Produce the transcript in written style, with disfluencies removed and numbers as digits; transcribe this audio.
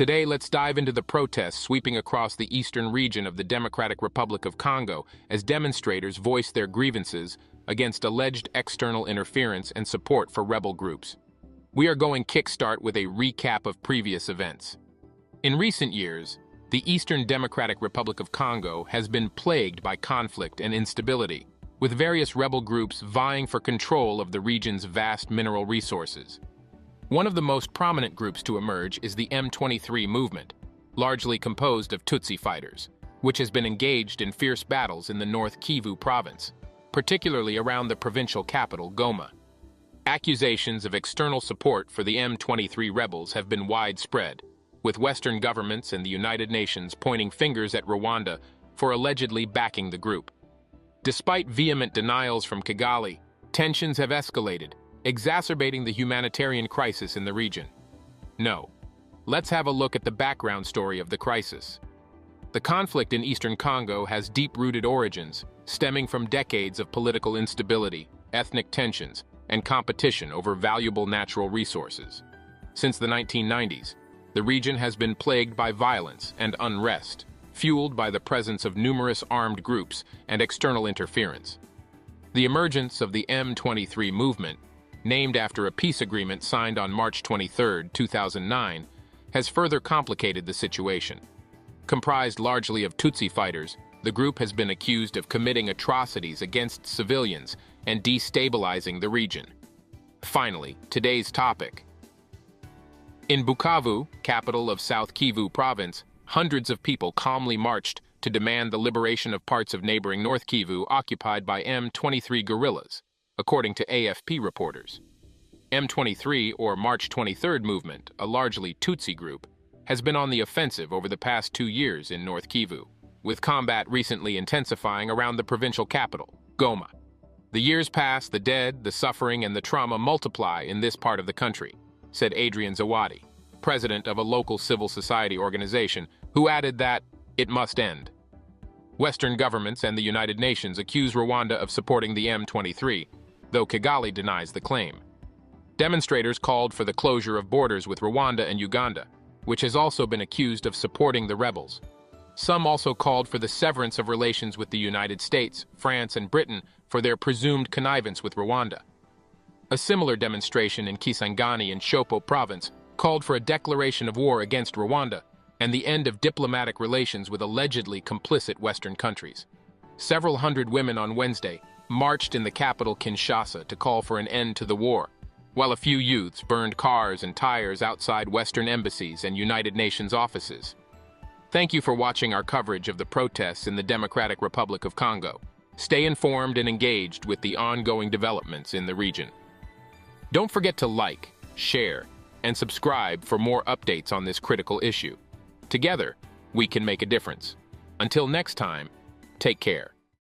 Today, let's dive into the protests sweeping across the eastern region of the Democratic Republic of Congo as demonstrators voice their grievances against alleged external interference and support for rebel groups. We are going kickstart with a recap of previous events. In recent years, the Eastern Democratic Republic of Congo has been plagued by conflict and instability, with various rebel groups vying for control of the region's vast mineral resources. One of the most prominent groups to emerge is the M23 movement, largely composed of Tutsi fighters, which has been engaged in fierce battles in the North Kivu province, particularly around the provincial capital, Goma. Accusations of external support for the M23 rebels have been widespread, with Western governments and the United Nations pointing fingers at Rwanda for allegedly backing the group. Despite vehement denials from Kigali, tensions have escalated, exacerbating the humanitarian crisis in the region. No. Let's have a look at the background story of the crisis. The conflict in eastern Congo has deep-rooted origins, stemming from decades of political instability, ethnic tensions, and competition over valuable natural resources. Since the 1990s, the region has been plagued by violence and unrest, fueled by the presence of numerous armed groups and external interference. The emergence of the M23 movement, named after a peace agreement signed on March 23, 2009, has further complicated the situation. Comprised largely of Tutsi fighters, the group has been accused of committing atrocities against civilians and destabilizing the region. Finally, today's topic. In Bukavu, capital of South Kivu province, hundreds of people calmly marched to demand the liberation of parts of neighboring North Kivu occupied by M23 guerrillas, according to AFP reporters. M23, or March 23rd movement, a largely Tutsi group, has been on the offensive over the past 2 years in North Kivu, with combat recently intensifying around the provincial capital, Goma. The years pass, the dead, the suffering, and the trauma multiply in this part of the country, said Adrian Zawadi, president of a local civil society organization, who added that it must end. Western governments and the United Nations accuse Rwanda of supporting the M23, though Kigali denies the claim. Demonstrators called for the closure of borders with Rwanda and Uganda, which has also been accused of supporting the rebels. Some also called for the severance of relations with the United States, France, and Britain for their presumed connivance with Rwanda. A similar demonstration in Kisangani and Shopo province called for a declaration of war against Rwanda and the end of diplomatic relations with allegedly complicit Western countries. Several hundred women on Wednesday marched in the capital Kinshasa to call for an end to the war, while a few youths burned cars and tires outside Western embassies and United Nations offices. Thank you for watching our coverage of the protests in the Democratic Republic of Congo. Stay informed and engaged with the ongoing developments in the region. Don't forget to like, share, and subscribe for more updates on this critical issue. Together, we can make a difference. Until next time, take care.